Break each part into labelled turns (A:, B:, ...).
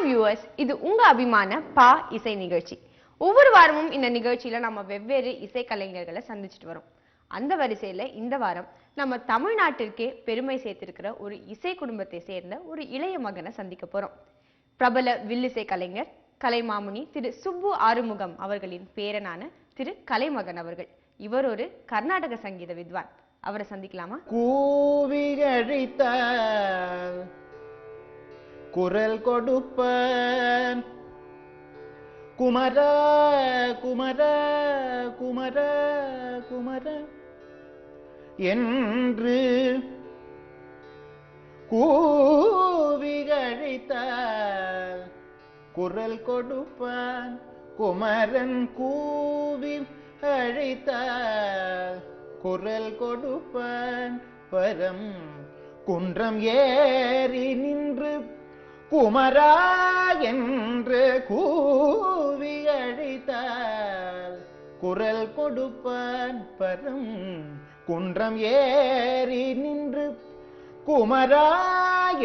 A: Viewers, இது உங்க அபிமான பா இசை நிகழ்ச்சி. ஒவ்வொரு வாரமும் இந்த நிகழ்ச்சியில நம்ம வெவ்வேறு இசை கலைஞர்களை சந்திச்சுட்டு வரோம். அந்த வரிசையில இந்த வாரம் நம்ம தமிழ்நாட்டிற்கே பெருமை சேர்த்திருக்கிற ஒரு இசை குடும்பத்தை சேர்ந்த ஒரு இளைய மகனை சந்திக்க போறோம். பிரபல வில்லிசை கலைஞர் கலைமாமுனி திரு சுப்பு ஆறுமுகம் அவர்களின் பேரனான திரு கலைமகன் அவர்கள். இவர் ஒரு கர்நாடக சங்கீத வித்வான். அவரை சந்திக்கலாமா?
B: கூவிகழித்த குரல் கொடுப்பன் குமர குமர குமர குமர என்று கூவிகழித்த குரல் கொடுப்பன் குமரன் கூவி அழைத்த குரல் கொடுப்பன் பரம் குன்றம் ஏறி நின்று குமரா என்று கூவி அழைத்தார் குரல் கொடுப்பன் பரம் குன்றம் ஏறி நின்று குமரா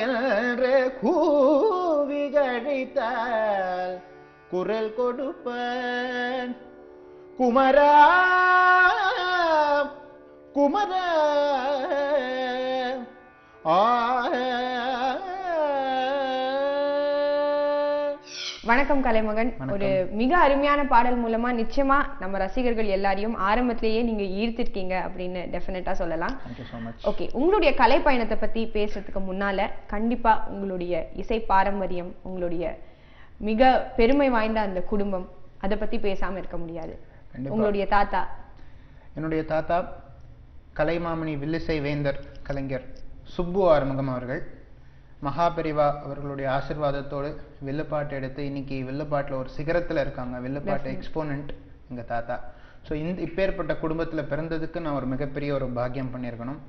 B: என்று கூவி அழைத்தார் குரல் கொடுப்பன் குமரா குமரா.
A: வணக்கம் கலைமகன். ஒரு மிக அருமையான பாடல் மூலமா நிச்சயமா நம்ம ரசிகர்கள் எல்லாரையும் ஆரம்பத்திலேயே நீங்க ஈர்த்திருக்கீங்க அப்படின்னு டெஃபினட்டா சொல்லலாம். ஓகே, உங்களுடைய கலை பயணத்தை பத்தி பேசுறதுக்கு முன்னால கண்டிப்பா உங்களுடைய இசை பாரம்பரியம், உங்களுடைய மிக பெருமை வாய்ந்த அந்த குடும்பம், அதை பத்தி பேசாம இருக்க முடியாது. உங்களுடைய தாத்தா?
B: என்னுடைய தாத்தா கலைமாமணி வில்லிசை வேந்தர் கலைஞர் சுப்பு ஆறுமுகம் அவர்கள். மகாபெரிவா அவர்களுடைய ஆசிர்வாதத்தோடு வில்லுப்பாட்டு எடுத்து இன்னைக்கு வில்லுப்பாட்டில் ஒரு சிகரத்தில் இருக்காங்க. வில்லுப்பாட்டு எக்ஸ்போனன்ட் எங்கள் தாத்தா. ஸோ இப்பேற்பட்ட குடும்பத்தில் பிறந்ததுக்கு நான் ஒரு மிகப்பெரிய ஒரு பாக்கியம் பண்ணியிருக்கணும்.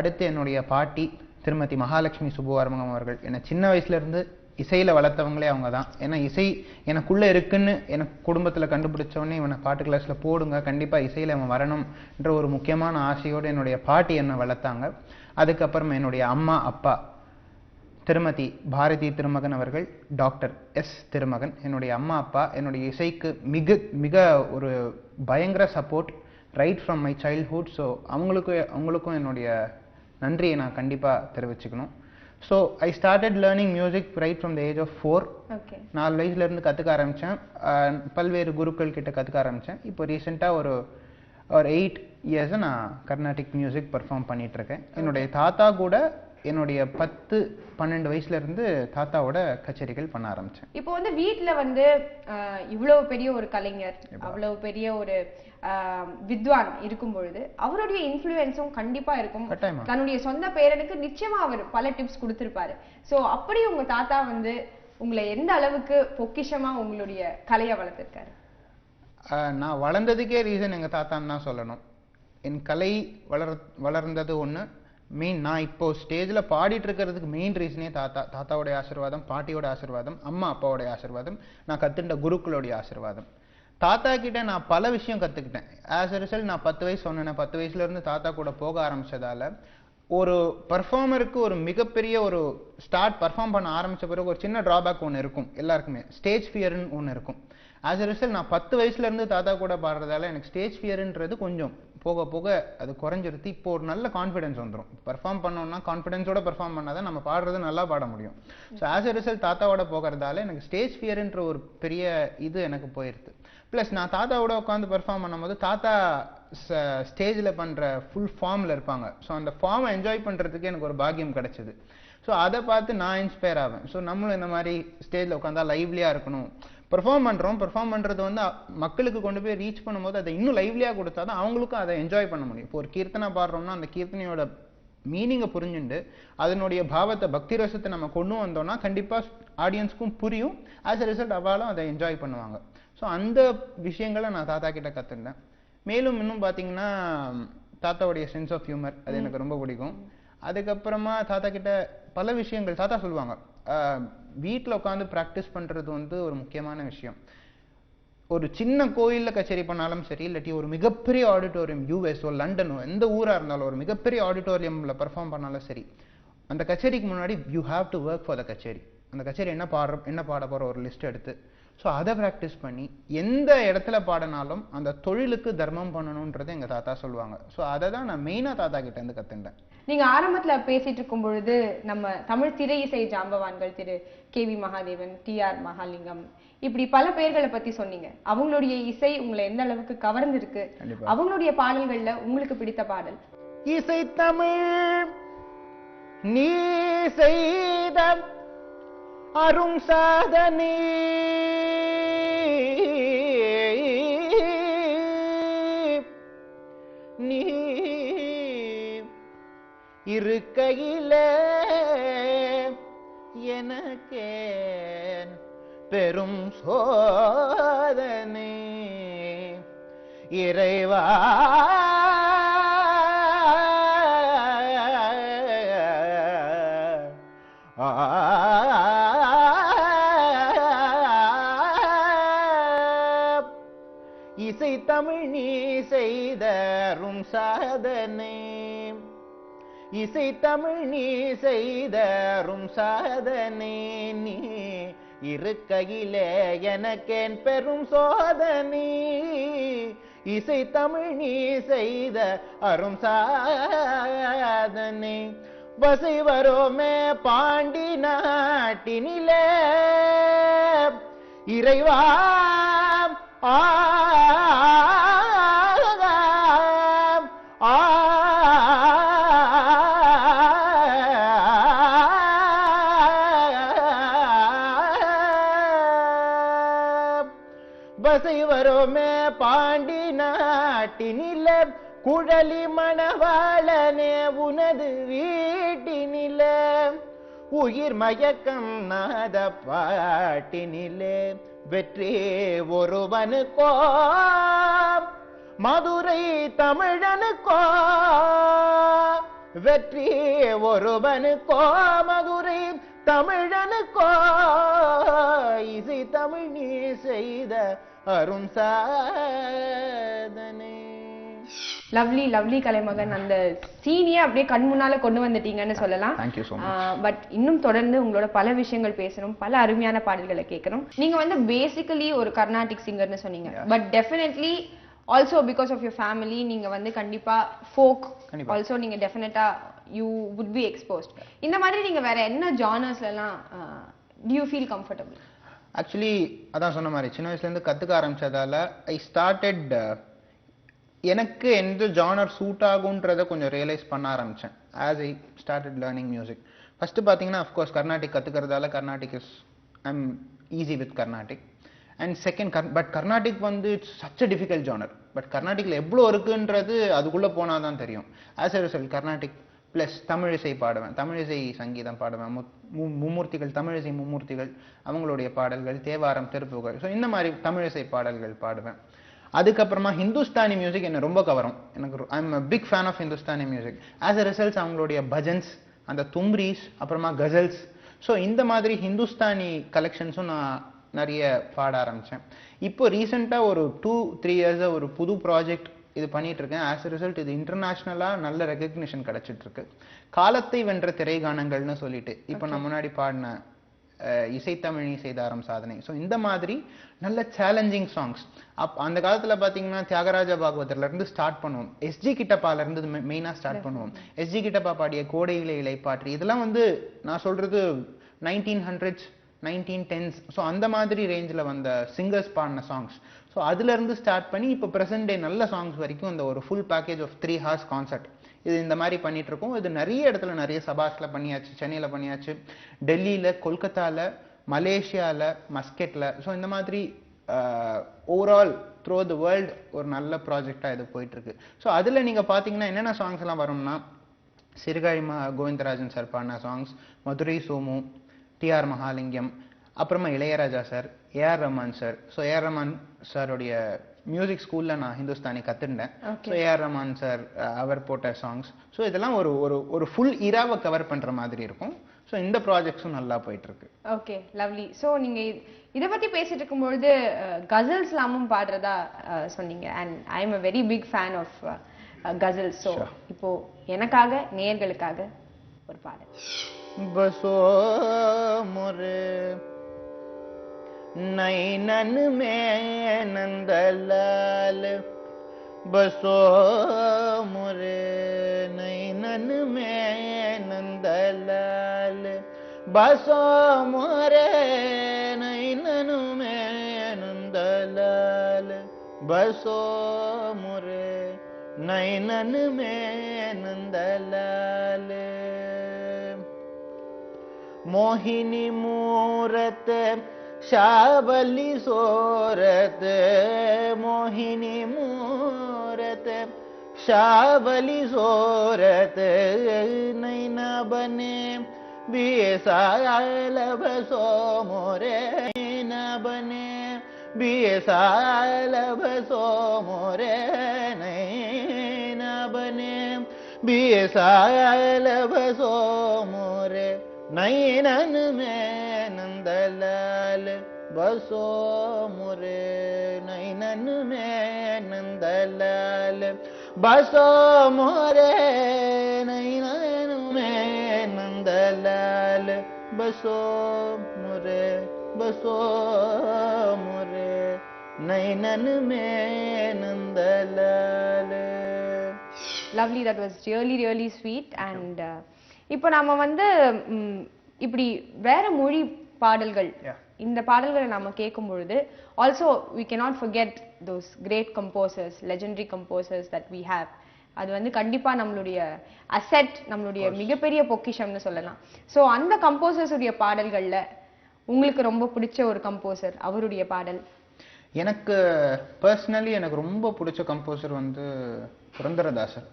B: அடுத்து என்னுடைய பாட்டி திருமதி மகாலட்சுமி சுப்பு ஆறுமுகம் அவர்கள். என்னை சின்ன வயசுலேருந்து இசையில் வளர்த்தவங்களே அவங்க தான். ஏன்னா இசை எனக்குள்ளே இருக்குன்னு எனக்கு குடும்பத்தில் கண்டுபிடிச்சவொடனே இவனை பாட்டு கிளாஸில் போடுங்க, கண்டிப்பாக இசையில் அவன் வரணும்ன்ற ஒரு முக்கியமான ஆசையோடு என்னுடைய பாட்டி என்னை வளர்த்தாங்க. அதுக்கப்புறம் என்னுடைய அம்மா அப்பா திருமதி பாரதி திருமகன் அவர்கள், டாக்டர் எஸ் திருமகன். என்னுடைய அம்மா அப்பா என்னுடைய இசைக்கு மிக மிக ஒரு பயங்கர support right from my childhood. So அவங்களுக்கும் என்னுடைய நன்றியை நான் கண்டிப்பாக தெரிவிச்சுக்கணும். So I started learning music right from the age of 4. 4 வயசுலேருந்து கற்றுக்க ஆரம்பித்தேன். பல்வேறு குருக்கள் கிட்ட கற்றுக்க ஆரம்பித்தேன். இப்போ ரீசெண்டாக ஒரு 8 இயர்ஸை நான் கர்நாடிக் மியூசிக் பர்ஃபார்ம் பண்ணிகிட்ருக்கேன். என்னுடைய தாத்தா கூட என்னுடைய 10-12 வயசுலேருந்து தாத்தாவோட கச்சேரிகள் பண்ண ஆரம்பித்தேன்.
A: இப்போ வந்து வீட்டில் வந்து இவ்வளவு பெரிய ஒரு கலைஞர், அவ்வளவு பெரிய ஒரு வித்வான் இருக்கும் பொழுது அவருடைய இன்ஃப்ளூயன்ஸும் கண்டிப்பா இருக்கும். தன்னுடைய சொந்த பேரனுக்கு நிச்சயமா அவர் பல டிப்ஸ் கொடுத்திருப்பாரு. சோ அப்படி உங்க தாத்தா வந்து உங்களை எந்த அளவுக்கு பொக்கிஷமா உங்களுடைய கலையை வளர்த்திருக்காரு?
B: நான் வளர்ந்ததுக்கே ரீசன் எங்க தாத்தான்னு தான் சொல்லணும். என் கலை வளர்ந்தது ஒண்ணு. மெயின் நான் இப்போ ஸ்டேஜில் பாடிட்டு இருக்கிறதுக்கு மெயின் ரீசனே தாத்தாவோடைய ஆசீர்வாதம், பாட்டியோட ஆசீர்வாதம், அம்மா அப்பாவோடைய ஆசீர்வாதம், நான் கற்றுண்ட குருக்களுடைய ஆசீர்வாதம். தாத்தா கிட்ட நான் பல விஷயம் கற்றுக்கிட்டேன். ஆஸ் அ ரிசல்ட் நான் 10 வயசு சொன்னேன். 10 வயசுலேருந்து தாத்தா கூட போக ஆரம்பிச்சதால ஒரு பர்ஃபார்மருக்கு ஒரு மிகப்பெரிய ஒரு பர்ஃபார்ம் பண்ண ஆரம்பித்த பிறகு ஒரு சின்ன ட்ராபேக் ஒன்று இருக்கும் எல்லாருக்குமே. ஸ்டேஜ் ஃபியர்னு ஒன்று இருக்கும். ஆஸ் அ ரிசல்ட் நான் 10 வயசுலேருந்து தாத்தா கூட பாடுறதால எனக்கு ஸ்டேஜ் ஃபியர்ன்றது கொஞ்சம் போக போக அது குறைஞ்சிருத்து. இப்போ ஒரு நல்ல கான்ஃபிடன்ஸ் வந்துடும். பர்ஃபார்ம் பண்ணோம்னா கான்ஃபிடன்ஸோட பர்ஃபார்ம் பண்ணாதான் நம்ம பாடுறது நல்லா பாட முடியும். ஸோ ஆஸ் அ ரிசல்ட் தாத்தாவோட போகிறதால எனக்கு ஸ்டேஜ் ஃபியர்ன்ற ஒரு பெரிய இது எனக்கு போயிருது. ப்ளஸ் நான் தாத்தாவோட உட்காந்து பர்ஃபார்ம் பண்ணும்போது தாத்தா ஸ்டேஜில் பண்ணுற ஃபுல் ஃபார்மில் இருப்பாங்க. ஸோ அந்த ஃபார்மை என்ஜாய் பண்ணுறதுக்கு எனக்கு ஒரு பாக்கியம் கிடைச்சிது. ஸோ அதை பார்த்து நான் இன்ஸ்பயர் ஆவேன். ஸோ நம்மளும் இந்த மாதிரி ஸ்டேஜில் உட்காந்தா லைவ்லியாக இருக்கணும். பெர்ஃபார்ம் பண்ணுறது வந்து மக்களுக்கு கொண்டு போய் ரீச் பண்ணும்போது அதை இன்னும் லைவ்லியாக கொடுத்தா தான் அவங்களுக்கும் அதை என்ஜாய் பண்ண முடியும். இப்போ ஒரு கீர்த்தனை பாடுறோம்னா அந்த கீர்த்தனையோட மீனிங்கை புரிஞ்சுண்டு அதனுடைய பாவத்தை, பக்தி ரசத்தை நம்ம கொண்டு வந்தோம்னா கண்டிப்பாக ஆடியன்ஸ்க்கும் புரியும். ஆஸ் அ ரிசல்ட் அவளும் அதை என்ஜாய் பண்ணுவாங்க. ஸோ அந்த விஷயங்களை நான் தாத்தா கிட்ட கற்றுட்டேன். மேலும் இன்னும் பார்த்தீங்கன்னா தாத்தாவுடைய சென்ஸ் ஆஃப் ஹியூமர் அது எனக்கு ரொம்ப பிடிக்கும். அதுக்கப்புறமா தாத்தா கிட்ட பல விஷயங்கள் தாத்தா சொல்லுவாங்க. வீட்டில் உட்காந்து ப்ராக்டிஸ் பண்ணுறது வந்து ஒரு முக்கியமான விஷயம். ஒரு சின்ன கோயிலில் கச்சேரி பண்ணாலும் சரி, இல்லாட்டி ஒரு மிகப்பெரிய ஆடிட்டோரியம் யூஎஸ்ஓ லண்டனோ எந்த ஊராக இருந்தாலும் ஒரு மிகப்பெரிய ஆடிட்டோரியமில் பர்ஃபார்ம் பண்ணாலும் சரி, அந்த கச்சேரிக்கு முன்னாடி you have to work for the கச்சேரி. அந்த கச்சேரி என்ன பாட போகிற ஒரு லிஸ்ட் எடுத்து ஸோ அதை ப்ராக்டிஸ் பண்ணி எந்த இடத்துல பாடினாலும் அந்த தொழிலுக்கு தர்மம் பண்ணணுன்றது எங்கள் தாத்தா சொல்லுவாங்க. ஸோ அதை தான் நான் மெயினாக தாத்தா கிட்டேருந்து கற்றுண்டேன்.
A: நீங்க ஆரம்பத்துல பேசிட்டு இருக்கும் பொழுது நம்ம தமிழ் திரை இசை ஜாம்பவான்கள் திரு KV மகாதேவன், TR மகாலிங்கம், இப்படி பல பேர்களை பத்தி சொன்னீங்க. அவங்களுடைய இசை உங்களை எந்த அளவுக்கு கவர்ந்திருக்கு, அவங்களுடைய பாடல்கள்ல உங்களுக்கு பிடித்த பாடல்?
B: இசை தமிழ் நீ செய்த அரும் சாதனை நீ இருக்கையில எனக்கேன் பெரும் சோதனை இறைவா இசை தமிழ் நீ செய்தரும் சாதனை இசை தமிழ் நீ செய்தரும் சாதனை நீ இருக்கையிலே எனக்கேன் பெரும் சோதனை இசை தமிழ் நீ செய்த அரும் சாதனை வசை வரோமே பாண்டி நாட்டினிலே இறைவா ஆ வசை வரோமே பாண்டி நாட்டினில குழலி மணவாளனே உனது வீட்டினில உயிர் மயக்கம் நாத பாட்டினிலே வெற்றி ஒருவனுக்கோ மதுரை தமிழனுக்கோ வெற்றி ஒருவனுக்கோ மதுரை தமிழனுக்கோ இசை தமிழ் நீ செய்த அரும் சாதனை.
A: லவ்லி கலைமகன், அந்த சீனியை அப்படியே கண் முன்னால கொண்டு வந்துட்டீங்கன்னு சொல்லலாம்.
B: Thank you so much.
A: But இன்னும் தொடர்ந்து உங்களோட பல விஷயங்கள் பேசணும், பல அருமையான பாடல்களை கேட்கணும். நீங்க வந்து பேசிக்கலி ஒரு கர்நாடிக் சிங்கர்னு சொன்னீங்க, but definitely also because of your family நீங்க வந்து கண்டிப்பா ஃபோக் ஆல்சோ நீங்க டெஃபினட்டா யூ வுட் பி எக்ஸ்போஸ்ட். இந்த மாதிரி நீங்க வேற என்ன ஜானர்ஸ்லாம் do you feel comfortable?
B: Actually அதான் சொன்ன மாதிரி சின்ன வயசுலேருந்து கற்றுக்க ஆரம்பிச்சதால ஐ ஸ்டார்டட் எனக்கு எந்த ஜானர் சூட் ஆகுன்றதை கொஞ்சம் ரியலைஸ் பண்ண ஆரம்பித்தேன் as I started learning music. First பார்த்தீங்கன்னா அஃப்கோர்ஸ் கர்நாடிக் கற்றுக்கிறதால Carnatic is I'm easy with Carnatic. And second but Carnatic வந்து it's such a difficult genre. But கர்நாடிக்கில் எவ்வளோ இருக்குன்றது அதுக்குள்ளே போனால் தான் தெரியும். As a result Carnatic plus தமிழிசை பாடுவேன், தமிழிசை சங்கீதம் பாடுவேன், மும்மூர்த்திகள் தமிழிசை மும்மூர்த்திகள் அவங்களுடைய பாடல்கள், தேவாரம், திருப்புகழ், ஸோ இந்த மாதிரி தமிழிசை பாடல்கள் பாடுவேன். அதுக்கப்புறமா ஹிந்துஸ்தானி மியூசிக் என்ன ரொம்ப கவரும். எனக்கு I am a big fan of Hindustani music. As a results அவங்களுடைய பஜன்ஸ், அந்த தும்ரீஸ், அப்புறமா கசல்ஸ், ஸோ இந்த மாதிரி ஹிந்துஸ்தானி கலெக்ஷன்ஸும் நான் நிறைய பாட ஆரம்பித்தேன். இப்போ ரீசெண்டாக ஒரு 2-3 இயர்ஸாக ஒரு புது ப்ராஜெக்ட் இது பண்ணிட்டு இருக்கேன். ஆஸ் எ ரிசல்ட் இது இன்டர்நேஷ்னலாக நல்ல ரெகக்னிஷன் கிடைச்சிட்டு இருக்கு. காலத்தை வென்ற திரைகானங்கள்னு சொல்லிட்டு இப்போ நான் முன்னாடி பாடின இசைத்தமிழ் செய்தாரம் சாதனை, ஸோ இந்த மாதிரி நல்ல சேலஞ்சிங் சாங்ஸ். அந்த காலத்தில் பார்த்தீங்கன்னா தியாகராஜ பாகவதர்லேருந்து ஸ்டார்ட் பண்ணுவோம், எஸ்ஜி கிட்டப்பாலேருந்து மெயினாக ஸ்டார்ட் பண்ணுவோம். எஸ்ஜி கிட்டப்பா பாடிய கோடையிலே இலைப்பாற்றி இதெல்லாம் வந்து நான் சொல்கிறது 1900s 1910s, ஸோ அந்த மாதிரி ரேஞ்சில் வந்த சிங்கர்ஸ் பாடின சாங்ஸ். ஸோ அதுலேருந்து ஸ்டார்ட் பண்ணி இப்போ ப்ரெசென்ட் டே நல்ல சாங்ஸ் வரைக்கும் இந்த ஒரு full package of 3 hours concert இது இந்த மாதிரி பண்ணிட்டு இருக்கோம். இது நிறைய இடத்துல நிறைய சபாஸில் பண்ணியாச்சு, சென்னையில் பண்ணியாச்சு, டெல்லியில், கொல்கத்தாவில், மலேசியாவில், மஸ்கெட்டில். ஸோ இந்த மாதிரி ஓவரால் த்ரூ த வேர்ல்டு ஒரு நல்ல ப்ராஜெக்டாக இது போயிட்டுருக்கு. ஸோ அதில் நீங்கள் பார்த்தீங்கன்னா என்னென்ன சாங்ஸ் எல்லாம் வரும்னா சிறுகாழிமா கோவிந்தராஜன் சார் பாடின சாங்ஸ், மதுரை சோமு, TR மகாலிங்கம், அப்புறமா Ilaiyaraaja sir, AR Rahman sir. So AR Rahman சாருடைய மியூசிக் ஸ்கூலில் நான் ஹிந்துஸ்தானி கற்றுண்டேன். ஸோ AR ரஹ்மான் சார் அவர் போட்ட சாங்ஸ். ஸோ இதெல்லாம் ஒரு ஒரு ஒரு ஃபுல் இராவை கவர் பண்ணுற மாதிரி இருக்கும். ஸோ இந்த ப்ராஜெக்ட்ஸும் நல்லா போயிட்டுருக்கு.
A: Okay, lovely. ஸோ நீங்கள் இதை பற்றி பேசிட்டு இருக்கும்பொழுது கசல்ஸ்லாமும் பாடுறதா சொன்னீங்க. And I am a very big fan of ghazals. So இப்போ எனக்காக நேயர்களுக்காக ஒரு பாடல்.
B: बसो मोरे नैनन में नंदलाल, बसो मोरे नैनन में नंदलाल, बसो मोरे नैनन में नंदलाल, बसो मोरे नैनन में नंदलाल। मोहिनी मूरत शाबली सोरत, मोहिनी मूरत शाबली सोरत, नैना बने बीसाल बसो मोरे, नैना बने बीसाल बसो मोरे, नैना बने बीसाल बसो मोरे, नैनन में नंदलाल, बसो मोरे नैनन में नंदलाल, बसो मोरे नैनन में नंदलाल, बसो मोरे, बसो मोरे नैनन में Nandlal.
A: Lovely, that was really really sweet. And இப்போ நாம வந்து இப்படி வேற மொழி பாடல்கள், இந்த பாடல்களை நாம கேட்கும் பொழுது also we cannot forget those great composers, legendary composers that we have. அது வந்து கண்டிப்பா நம்மளுடைய அசெட், நம்மளுடைய மிகப்பெரிய பொக்கிஷம்னு சொல்லலாம். சோ அந்த கம்போசர்ஸ் உடைய பாடல்கள்ல உங்களுக்கு ரொம்ப பிடிச்ச ஒரு கம்போசர், அவருடைய பாடல்?
B: எனக்கு பர்சனலி எனக்கு ரொம்ப பிடிச்ச கம்போசர் வந்து புரந்தரதாசர்.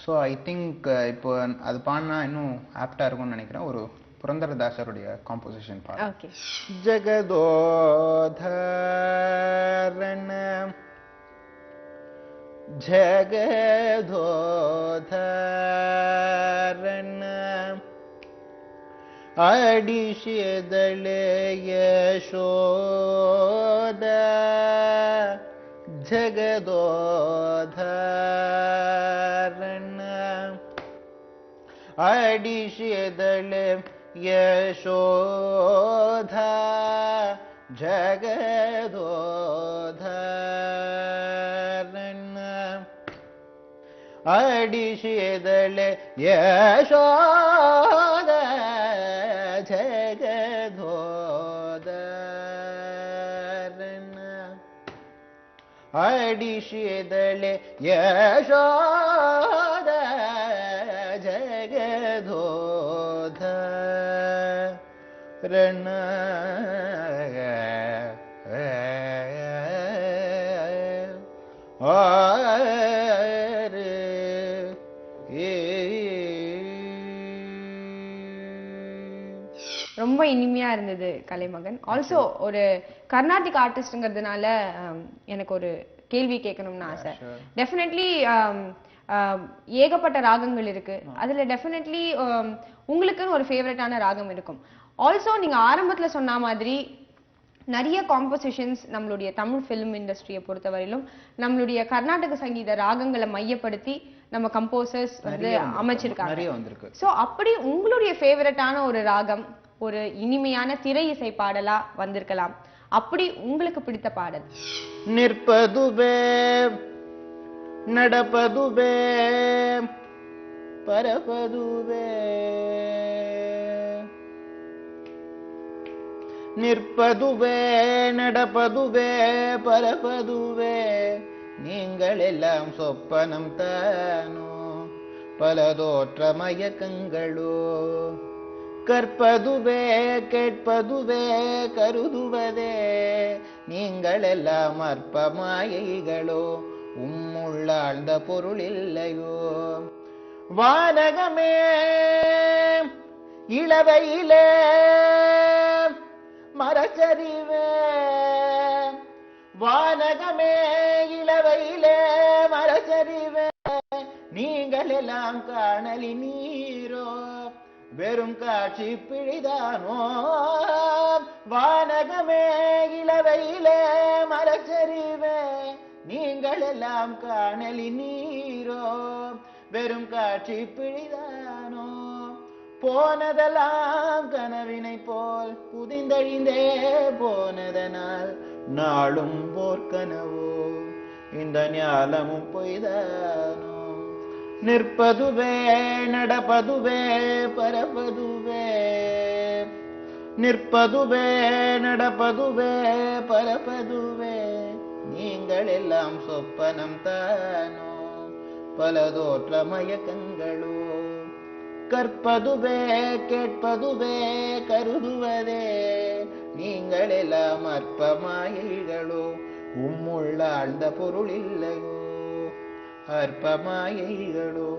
B: ஸோ ஐ திங்க் இப்போ அது பாடினா இன்னும் ஆப்டா இருக்கும்னு நினைக்கிறேன். ஒரு புரந்தரதாசருடைய காம்போசிஷன் பாடு.
A: ஓகே.
B: ஜகதோதரண ஜகதோதரண அடிஷிதளே யசோத, ஜகதோதரண அடிஷிதளே யசோத, ஜகதோதரண அடிஷிதளே யசோத, ஜகதோதரண அடிஷிதளே யசோத, ஜகதோதரண
A: ரொம்ப இனிமையா இருந்தது கலைமகன். ஆல்சோ ஒரு கர்நாடிக் ஆர்டிஸ்ட்ங்கிறதுனால எனக்கு ஒரு கேள்வி கேட்கணும்னு ஆசை. டெஃபினெட்லி ஏகப்பட்ட ராகங்கள் இருக்கு. அதுல டெஃபினெட்லி உங்களுக்குன்னு ஒரு ஃபேவரட்டான ராகம் இருக்கும். ஆல்சோ நீங்க ஆரம்பத்துல சொன்ன மாதிரி நிறைய காம்போசிஷன்ஸ் நம்மளுடைய தமிழ் ஃபிலிம் இண்டஸ்ட்ரியை பொறுத்தவரையிலும் நம்மளுடைய கர்நாடக சங்கீத ராகங்களை மையப்படுத்தி நம்ம கம்போசர்ஸ் வந்து அமைச்சிருக்காங்க. சோ அப்படி உங்களுடைய ஃபேவரட்டான ஒரு ராகம், ஒரு இனிமையான திரை இசை பாடலா வந்திருக்கலாம். அப்படி உங்களுக்கு பிடித்த பாடல்?
B: நிற்பதுவே நடப்பதுவே பரப்பதுவே, நிற்பதுவே நடப்பதுவே பரப்பதுவே, நீங்கள் எல்லாம் சொப்பனம் தானோ பலதோற்ற மயக்கங்களோ, கற்பதுவே கேட்பதுவே கருதுவதே, நீங்கள் எல்லாம் அற்ப மாயைகளோ உம்முள்ளாழ்ந்த பொருள் இல்லையோ. வானகமே இளவையிலே மரச்சரிவே, வானகமே இளவையிலே மரச்சரிவே, நீங்கள் எல்லாம் காணலி நீரோ வெறும் காட்சி பிழிதானோ. வானகமே இளவையிலே மரச்சரிவே, நீங்கள் எல்லாம் காணலி நீரோ வெறும் காட்சி பிழிதானோ. போனதெல்லாம் கனவினை போல் புதிந்தழிந்தே போனதனால் நாளும் போர்க்கனவோ இந்த ஞாலமும் பொய்தானோ நிற்பதுவே நடப்பதுவே பரப்பதுவே நிற்பதுவே நடப்பதுவே பரப்பதுவே நீங்கள் எல்லாம் சொப்பனம் தானோ பல தோற்ற மயக்கங்களோ கற்பதுவே கேட்பதுவே கருதுவதே நீங்கள் எல்லாம் அற்ப மாயைகளோ உம்முள்ள ஆழ்ந்த பொருள் இல்லையோ அற்ப மாயைகளோ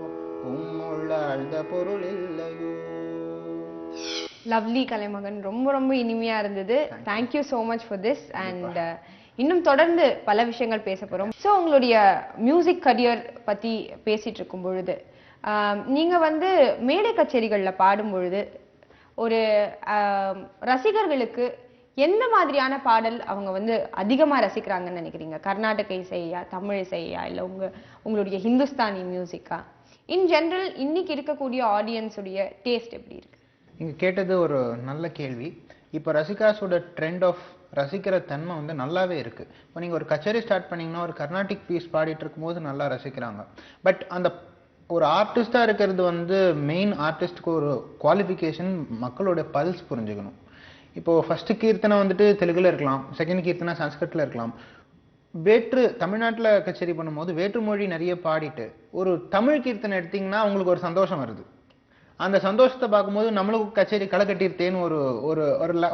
B: உம்முள்ள ஆழ்ந்த பொருள் இல்லையோ.
A: லவ்லி கலைமகன், ரொம்ப ரொம்ப இனிமையா இருந்தது. Thank you so much for this. And இன்னும் தொடர்ந்து பல விஷயங்கள் பேச போறோம். ஸோ உங்களுடைய மியூசிக் கரியர் பத்தி பேசிட்டு இருக்கும் பொழுது நீங்க வந்து மேடை கச்சேரிகள்ல பாடும் பொழுது ஒரு ரசிகர்களுக்கு எந்த மாதிரியான பாடல் அவங்க வந்து அதிகமா ரசிக்கிறாங்கன்னு நினைக்கிறீங்க? கர்நாடக இசையா, தமிழ் இசையா, இல்ல உங்களுடைய ஹிந்துஸ்தானி மியூசிக்கா? இன் ஜெனரல் இன்னைக்கு இருக்கக்கூடிய ஆடியன்ஸ் உடைய டேஸ்ட் எப்படி இருக்கு?
B: நீங்க கேட்டது ஒரு நல்ல கேள்வி. இப்போ ரசிகாஸோட ட்ரெண்ட் ஆஃப் ரசிக்கிற தன்மை வந்து நல்லாவே இருக்கு. இப்போ நீங்க ஒரு கச்சேரி ஸ்டார்ட் பண்ணீங்கன்னா ஒரு கர்நாடிக் பீஸ் பாடிட்டு இருக்கும்போது நல்லா ரசிக்கிறாங்க. பட் அந்த ஒரு ஆர்டிஸ்டா இருக்கிறது வந்து மெயின் ஆர்டிஸ்டுக்கு ஒரு குவாலிஃபிகேஷன் மக்களோட பல்ஸ் புரிஞ்சுக்கணும். இப்போ ஃபர்ஸ்ட் கீர்த்தனை வந்துட்டு தெலுங்குல இருக்கலாம், செகண்ட் கீர்த்தனை சன்ஸ்கிருட்ல இருக்கலாம். தமிழ்நாட்டில் கச்சேரி பண்ணும்போது வேற்று மொழி நிறைய பாடிட்டு ஒரு தமிழ் கீர்த்தனை எடுத்தீங்கன்னா உங்களுக்கு ஒரு சந்தோஷம் வருது. அந்த சந்தோஷத்தை பார்க்கும்போது நம்மளுக்கு கச்சேரி களை கட்டிருத்தேன்னு ஒரு ஒரு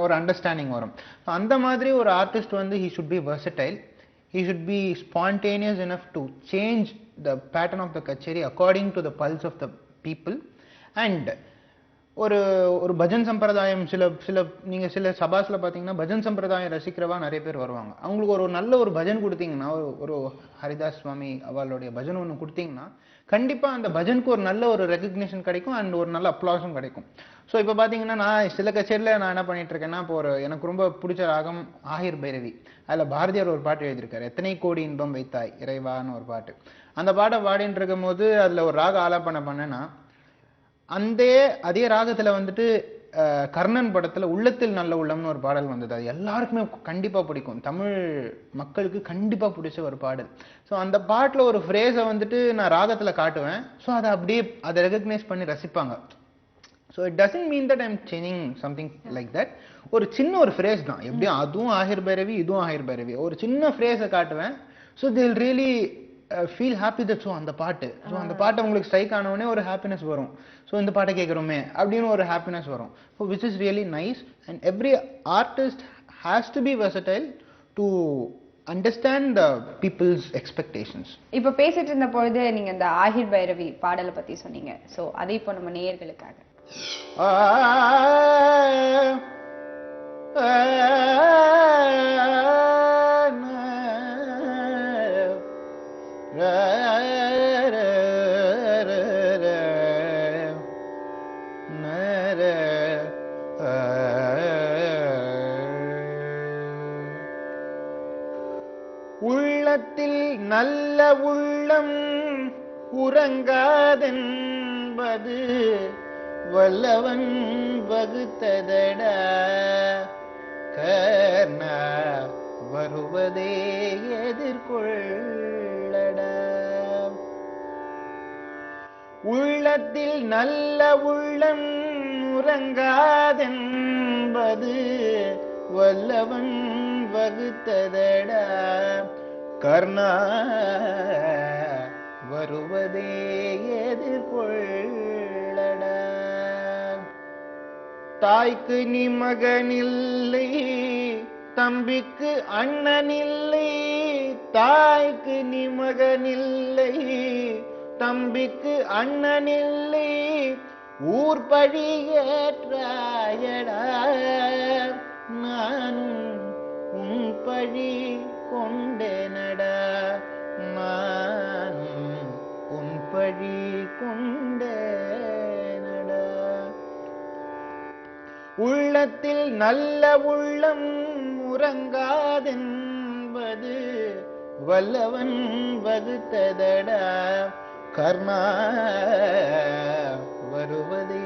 B: ஒரு அண்டர்ஸ்டாண்டிங் வரும். அந்த மாதிரி ஒரு ஆர்டிஸ்ட் வந்து he should be versatile, he should be spontaneous enough to change the pattern of the kacheri according to the pulse of the people. And ஒரு ஒரு பஜன் சம்பிரதாயம் நீங்க சில சபாஸ்ல பாத்தீங்கன்னா பஜன் சம்பிரதாயம் ரசிக்கிறவா நிறைய பேர் வருவாங்க. அவங்களுக்கு ஒரு நல்ல ஒரு பஜன் கொடுத்தீங்கன்னா, ஒரு ஹரிதாஸ் சுவாமி அவளுடைய பஜன் ஒன்று கொடுத்தீங்கன்னா கண்டிப்பா அந்த பஜனுக்கு ஒரு நல்ல ஒரு ரெகக்னிஷன் கிடைக்கும் அண்ட் ஒரு நல்ல அப்ளாஸும் கிடைக்கும். ஸோ இப்போ பார்த்தீங்கன்னா நான் சில கச்சேரியில் நான் என்ன பண்ணிட்டு இருக்கேன்னா, இப்போ எனக்கு ரொம்ப பிடிச்ச ராகம் ஆஹிர் பைரவி. அதில் பாரதியார் ஒரு பாட்டு எழுதியிருக்காரு, எத்தனை கோடி இன்பம் வைத்தாய் இறைவான்னு ஒரு பாட்டு. அந்த பாட்டை பாடிட்டு இருக்கும் போது அதில் ஒரு ராக ஆலாபனை பண்ணேன்னா அதே ராகத்துல வந்துட்டு கர்ணன் படத்துல உள்ளத்தில் நல்ல உள்ளம்னு ஒரு பாடல் வந்தது. அது எல்லாருக்குமே கண்டிப்பா பிடிக்கும், தமிழ் மக்களுக்கு கண்டிப்பா பிடிச்ச ஒரு பாடல். ஸோ அந்த பாட்டுல ஒரு ஃப்ரேஸை வந்துட்டு நான் ராகத்துல காட்டுவேன். ஸோ அதை அப்படியே அதை ரெகக்னைஸ் பண்ணி ரசிப்பாங்க. So it doesn't mean that I'm changing something like that. ஒரு சின்ன ஒரு ஃப்ரேஸ் தான், எப்படியும் அதுவும் ஆஹிர் பைரவி இதுவும் ஆஹிர் பைரவி, ஒரு சின்ன ஃப்ரேஸை காட்டுவேன். ஸோ தில் really feel happy that. So அந்த பாட்டு உங்களுக்கு ஸ்ட்ரைக் ஆனவுடனே ஒரு ஹாப்பினஸ் வரும். ஸோ இந்த பாட்டை கேட்குறோமே அப்படின்னு ஒரு ஹாப்பினஸ் வரும். So which is really nice. And every artist has to be versatile to understand the people's expectations.
A: இப்போ பேசிட்டு இருந்த பொழுது நீங்க இந்த ஆஹிர் பைரவி பாடலை பத்தி சொன்னீங்க. ஸோ அதை இப்போ நம்ம நேயர்களுக்காக
B: உள்ளத்தில் நல்ல உள்ளம் உறங்காதென்பது வல்லவன் வகுத்ததடா, கர்ணா வருவதே எதிர்கொள்ளடா. உள்ளத்தில் நல்ல உள்ளம் உறங்காதென்பது வல்லவன் வகுத்ததடா, கர்ணா வருவதே எதிர்கொள்ளடா. தாய்க்கு நீ மகனில்லை, தம்பிக்கு அண்ணனில்லை, தாய்க்கு நீ மகனில்லை, தம்பிக்கு அண்ணனில்லை, ஊர் பழி ஏற்றாயடா, நானும் உன் பழி கொண்டேனடா, நானும் உன் பழி கொண்டேனடா. உள்ளத்தில் நல்ல உள்ளம் உறங்காதென்பது வல்லவன் வகுத்ததடா, கர்ணா வருவதே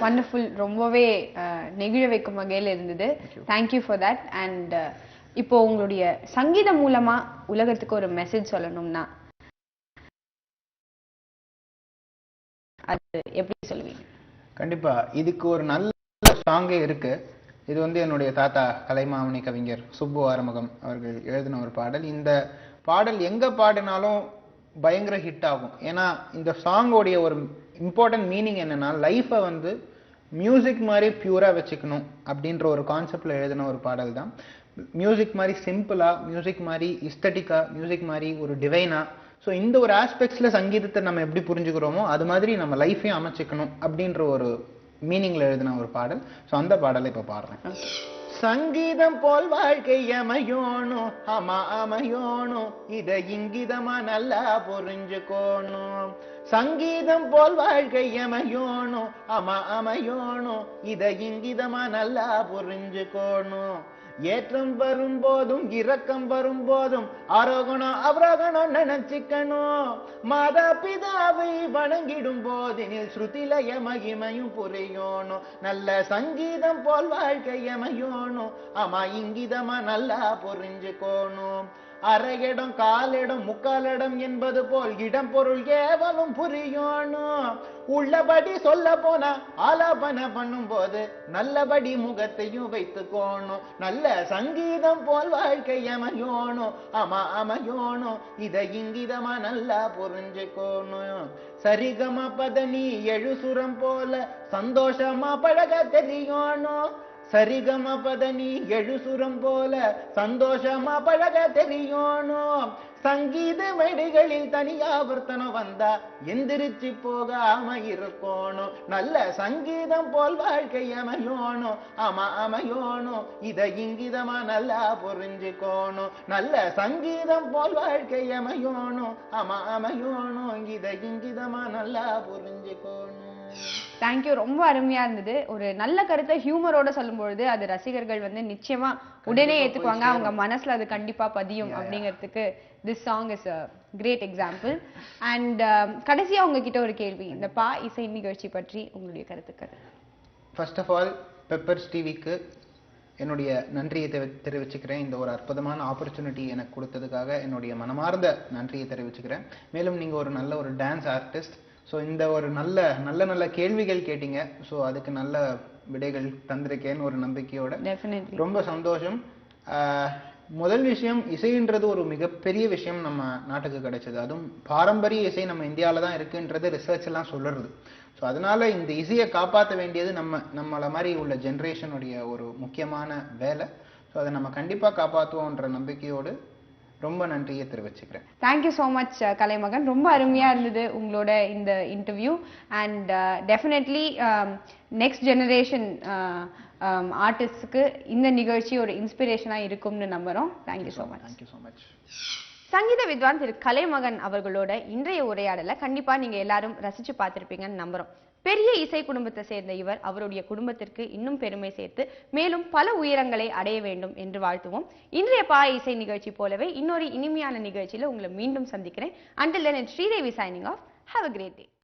A: வண்டர்ஃபுல், ரொம்பவே நெகிழ வைக்கும் வகையில் இருந்தது. Thank you for that. அண்ட் இப்போ உங்களுடைய சங்கீதம் மூலமா உலகத்துக்கு ஒரு மெசேஜ் சொல்லணும்னா அது எப்படி சொல்லுவீங்க?
B: கண்டிப்பா இதுக்கு ஒரு நல்ல சாங்கே இருக்கு. இது வந்து என்னுடைய தாத்தா கலைமாமணி கவிஞர் சுப்பு ஆறுமுகம் அவர்கள் எழுதின ஒரு பாடல். இந்த பாடல் எங்க பாடினாலும் பயங்கர ஹிட் ஆகும். ஏன்னா இந்த சாங்கோடைய ஒரு இம்பார்ட்டன்ட் மீனிங் என்னன்னா, லைஃபை வந்து மியூசிக் மாதிரி பியூரா வச்சுக்கணும் அப்படின்ற ஒரு கான்செப்ட்ல எழுதின ஒரு பாடல் தான். மியூசிக் மாதிரி சிம்பிளா, மியூசிக் மாதிரி இஸ்தட்டிக்கா, மியூசிக் மாதிரி ஒரு டிவைனா, ஸோ இந்த ஒரு ஆஸ்பெக்ட்ஸ்ல சங்கீதத்தை நம்ம எப்படி புரிஞ்சுக்கிறோமோ அது மாதிரி நம்ம லைஃபையும் அமைச்சுக்கணும் அப்படின்ற ஒரு மீனிங்ல எழுதின ஒரு பாடல். ஸோ அந்த பாடலை இப்போ பாடுறேன். சங்கீதம் போல் வாழ்க்கை அமையோணும், அமையோணும், இத இங்கிதமா நல்லா புரிஞ்சுக்கோணும். சங்கீதம் போல் வாழ்க்கை அமையோணும், அமையோணும், இத இங்கிதமா நல்லா புரிஞ்சுக்கோணும். ஏற்றம் வரும் போதும் இரக்கம் வரும் போதும் ஆரோகணம் அவரோகணம் நினைச்சுக்கணும். மாதா பிதாவை வணங்கிடும் போதினில் ஸ்ருதிலய மகிமையும் புரியணும். நல்ல சங்கீதம் போல் வாழ்க்கை அமையோணும், இங்கிதமா நல்லா புரிஞ்சுக்கோணும். அரையிடம் காலிடம் முக்காலிடம் என்பது போல் இடம் பொருள் ஏவலும் புரியணும். உள்ளபடி சொல்ல போனா ஆலாபன பண்ணும் போது நல்லபடி முகத்தையும் வைத்துக்கோணும். நல்ல சங்கீதம் போல் வாழ்க்கை அமையோணும், அமையோணும், இதை இங்கிதமா நல்லா புரிஞ்சுக்கோணும். சரிகம பதனி எழுசுரம் போல சந்தோஷமா பழக தெரியணும். சரிகம பதனி எழுசுரம் போல சந்தோஷமா பழக தெரியணும். சங்கீத மேடைகளில் தனியாவர்த்தனம் வந்தா எந்திரிச்சு போகாம இருக்கணும். நல்ல சங்கீதம் போல் வாழ்க்கை அமையோணும், அமையோணும், இதை இங்கிதமா நல்லா புரிஞ்சுக்கோணும். நல்ல சங்கீதம் போல் வாழ்க்கை அமையோணும், அமையோணும், இதை இங்கிதமா நல்லா புரிஞ்சுக்கோணும்.
A: தேங்க்யூ, ரொம்ப அருமையா இருந்தது. ஒரு நல்ல கருத்தை ஹியூமரோட சொல்லும் பொழுது அது ரசிகர்கள் வந்து நிச்சயமா உடனே ஏத்துக்குவாங்க, அவங்க மனசுல அது கண்டிப்பா பதியும் அப்படிங்கிறதுக்கு this song is a great example. And கடைசியா உங்ககிட்ட ஒரு கேள்வி, இந்த பா இசை நிகழ்ச்சி பற்றி உங்களுடைய கருத்துக்கள்.
B: ஃபர்ஸ்ட் ஆஃப் ஆல் பெப்பர்ஸ் டிவிக்கு என்னுடைய நன்றியை தெரிவிச்சுக்கிறேன். இந்த ஒரு அற்புதமான ஆப்பர்ச்சுனிட்டி எனக்கு கொடுத்ததுக்காக என்னுடைய மனமார்ந்த நன்றியை தெரிவிச்சுக்கிறேன். மேலும் நீங்க ஒரு நல்ல ஒரு டான்ஸ் ஆர்டிஸ்ட். ஸோ இந்த ஒரு நல்ல நல்ல நல்ல கேள்விகள் கேட்டீங்க. ஸோ அதுக்கு நல்ல விடைகள் தந்திருக்கேன்னு ஒரு நம்பிக்கையோட ரொம்ப சந்தோஷம். முதல் விஷயம், இசைன்றது ஒரு மிகப்பெரிய விஷயம் நம்ம நாட்டுக்கு கிடைச்சது. அதுவும் பாரம்பரிய இசை நம்ம இந்தியாவில தான் இருக்குன்றது ரிசர்ச் எல்லாம் சொல்லுறது. ஸோ அதனால இந்த இசையை காப்பாற்ற வேண்டியது நம்மள மாதிரி உள்ள ஜென்ரேஷனுடைய ஒரு முக்கியமான வேலை. ஸோ அதை நம்ம கண்டிப்பா காப்பாற்றுவோன்ற நம்பிக்கையோடு ரொம்ப நன்றியை தெரிவிச்சுக்கிறேன்.
A: தேங்க்யூ ஸோ மச் கலைமகன், ரொம்ப அருமையா இருந்தது உங்களோட இந்த interview. And definitely next generation ஆர்டிஸ்டுக்கு இந்த நிகழ்ச்சி ஒரு இன்ஸ்பிரேஷனா இருக்கும்னு நம்புறோம். Thank you so much.
B: Thank you so much.
A: சங்கீத வித்வான் திரு கலைமகன் அவர்களோட இன்றைய உரையாடலை கண்டிப்பா நீங்க எல்லாரும் ரசிச்சு பார்த்திருப்பீங்கன்னு நம்புறோம். பெரிய இசை குடும்பத்தை சேர்ந்த இவர் அவருடைய குடும்பத்திற்கு இன்னும் பெருமை சேர்த்து மேலும் பல உயரங்களை அடைய வேண்டும் என்று வாழ்த்துவோம். இன்றைய பா இசை நிகழ்ச்சி போலவே இன்னொரு இனிமையான நிகழ்ச்சியில உங்களை மீண்டும் சந்திக்கிறேன். Until then, it's Sridevi signing off. Have a great day.